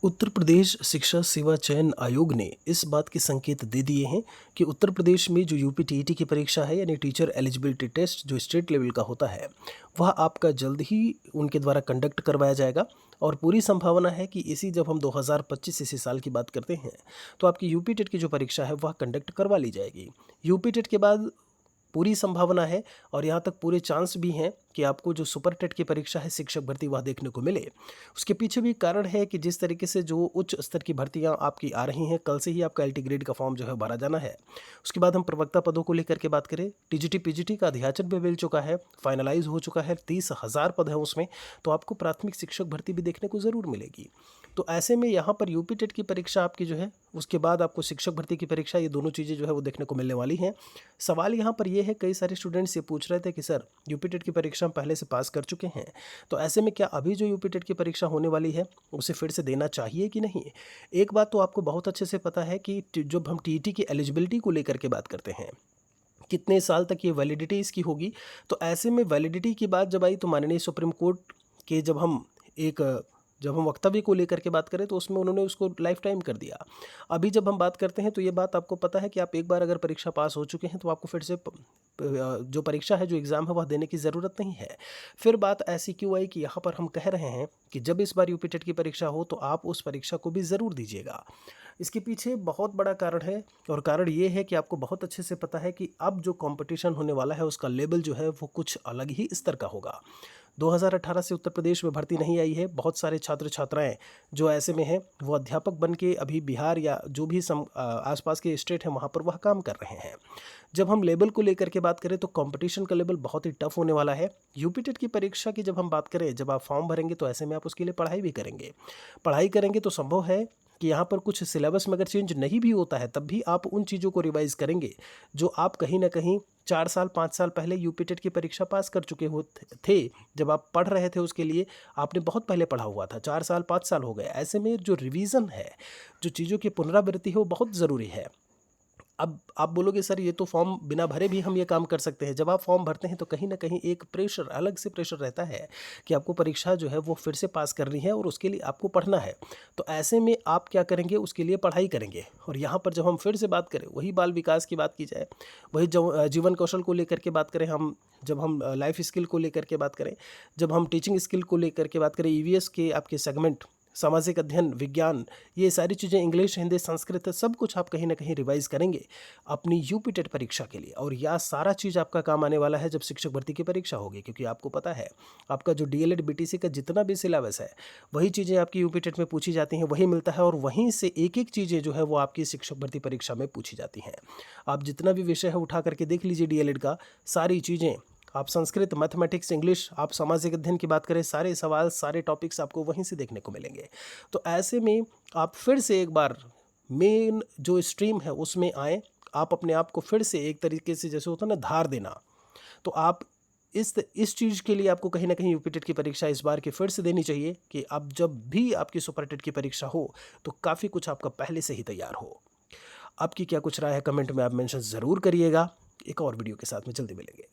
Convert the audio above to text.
उत्तर प्रदेश शिक्षा सेवा चयन आयोग ने इस बात के संकेत दे दिए हैं कि उत्तर प्रदेश में जो यूपी टीईटी की परीक्षा है यानी टीचर एलिजिबिलिटी टेस्ट जो स्टेट लेवल का होता है वह आपका जल्द ही उनके द्वारा कंडक्ट करवाया जाएगा। और पूरी संभावना है कि इसी जब हम 2025 इसी साल की बात करते हैं तो आपकी यूपी टेट की जो परीक्षा है वह कंडक्ट करवा ली जाएगी। यूपी टेट के बाद पूरी संभावना है और यहाँ तक पूरे चांस भी हैं कि आपको जो सुपर टेट की परीक्षा है शिक्षक भर्ती वह देखने को मिले। उसके पीछे भी कारण है कि जिस तरीके से जो उच्च स्तर की भर्तियां आपकी आ रही हैं, कल से ही आपका एलटी ग्रेड का फॉर्म जो है भरा जाना है। उसके बाद हम प्रवक्ता पदों को लेकर के बात करें, टीजीटी पीजीटी का अध्याचन भी मिल चुका है, फाइनलाइज हो चुका है, 30,000 पद है उसमें, तो आपको प्राथमिक शिक्षक भर्ती भी देखने को ज़रूर मिलेगी। तो ऐसे में यहाँ पर यूपी टेट की परीक्षा आपकी जो है उसके बाद आपको शिक्षक भर्ती की परीक्षा, ये दोनों चीज़ें जो है वो देखने को मिलने वाली हैं। सवाल यहाँ पर ये है, कई सारे स्टूडेंट्स ये पूछ रहे थे कि सर यूपी टेट की परीक्षा हम पहले से पास कर चुके हैं, तो ऐसे में क्या अभी जो यूपी टेट की परीक्षा होने वाली है उसे फिर से देना चाहिए कि नहीं। एक बात तो आपको बहुत अच्छे से पता है कि जब हम टीईटी की एलिजिबिलिटी को लेकर के बात करते हैं कितने साल तक ये वैलिडिटी इसकी होगी, तो ऐसे में वैलिडिटी की बात जब आई तो माननीय सुप्रीम कोर्ट के जब हम वक्तव्य को लेकर के बात करें तो उसमें उन्होंने उसको लाइफ टाइम कर दिया। अभी जब हम बात करते हैं तो ये बात आपको पता है कि आप एक बार अगर परीक्षा पास हो चुके हैं तो आपको फिर से जो परीक्षा है, जो एग्ज़ाम है वह देने की ज़रूरत नहीं है। फिर बात ऐसी क्यों आई कि यहाँ पर हम कह रहे हैं कि जब इस बार यूपी टेट की परीक्षा हो तो आप उस परीक्षा को भी ज़रूर दीजिएगा। इसके पीछे बहुत बड़ा कारण है और कारण ये है कि आपको बहुत अच्छे से पता है कि अब जो कंपटीशन होने वाला है उसका लेवल जो है वो कुछ अलग ही स्तर का होगा। 2018 से उत्तर प्रदेश में भर्ती नहीं आई है। बहुत सारे छात्र छात्राएं जो ऐसे में हैं वो अध्यापक बन के अभी बिहार या जो भी आसपास के स्टेट हैं वहाँ पर वह काम कर रहे हैं। जब हम लेवल को लेकर के बात करें तो कंपटीशन का लेवल बहुत ही टफ होने वाला है। यूपी टेट की परीक्षा की जब हम बात करें, जब आप फॉर्म भरेंगे तो ऐसे में आप उसके लिए पढ़ाई भी करेंगे। पढ़ाई करेंगे तो संभव है कि यहाँ पर कुछ सिलेबस में अगर चेंज नहीं भी होता है तब भी आप उन चीज़ों को रिवाइज करेंगे जो आप कहीं ना कहीं 4 साल 5 साल पहले यूपी टेट की परीक्षा पास कर चुके हो थे। जब आप पढ़ रहे थे उसके लिए आपने बहुत पहले पढ़ा हुआ था, 4 साल 5 साल हो गए। ऐसे में जो रिवीजन है, जो चीज़ों की पुनरावृत्ति है वो बहुत ज़रूरी है। अब आप बोलोगे सर ये तो फॉर्म बिना भरे भी हम ये काम कर सकते हैं। जब आप फॉर्म भरते हैं तो कहीं ना कहीं एक प्रेशर, अलग से प्रेशर रहता है कि आपको परीक्षा जो है वो फिर से पास करनी है और उसके लिए आपको पढ़ना है। तो ऐसे में आप क्या करेंगे, उसके लिए पढ़ाई करेंगे। और यहाँ पर जब हम फिर से बात करें, वही बाल विकास की बात की जाए, वही जीवन कौशल को लेकर के बात करें, जब हम लाइफ स्किल को लेकर के बात करें, जब हम टीचिंग स्किल को लेकर के बात करें, ईवीएस के आपके सेगमेंट, सामाजिक अध्ययन, विज्ञान, ये सारी चीज़ें, इंग्लिश, हिंदी, संस्कृत, सब कुछ आप कहीं ना कहीं रिवाइज करेंगे अपनी यूपी टेट परीक्षा के लिए। और यह सारा चीज़ आपका काम आने वाला है जब शिक्षक भर्ती की परीक्षा होगी, क्योंकि आपको पता है आपका जो डीएलएड बीटीसी का जितना भी सिलेबस है वही चीज़ें आपकी यूपी टेट में पूछी जाती हैं, वही मिलता है और वहीं से एक एक चीज़ें जो है वो आपकी शिक्षक भर्ती परीक्षा में पूछी जाती हैं। आप जितना भी विषय है उठा करके देख लीजिए डीएलएड का, सारी चीज़ें, आप संस्कृत, मैथमेटिक्स, इंग्लिश, आप सामाजिक अध्ययन की बात करें, सारे सवाल, सारे टॉपिक्स आपको वहीं से देखने को मिलेंगे। तो ऐसे में आप फिर से एक बार मेन जो स्ट्रीम है उसमें आएँ। आप अपने आप को फिर से एक तरीके से, जैसे होता है ना धार देना, तो आप इस चीज़ के लिए आपको कहीं ना कहीं यूपी टेट की परीक्षा इस बार की फिर से देनी चाहिए कि अब जब भी आपकी सुपर टेट की परीक्षा हो तो काफ़ी कुछ आपका पहले से ही तैयार हो। आपकी क्या कुछ राय है, कमेंट में आप मेंशन ज़रूर करिएगा। एक और वीडियो के साथ में जल्दी मिलेंगे।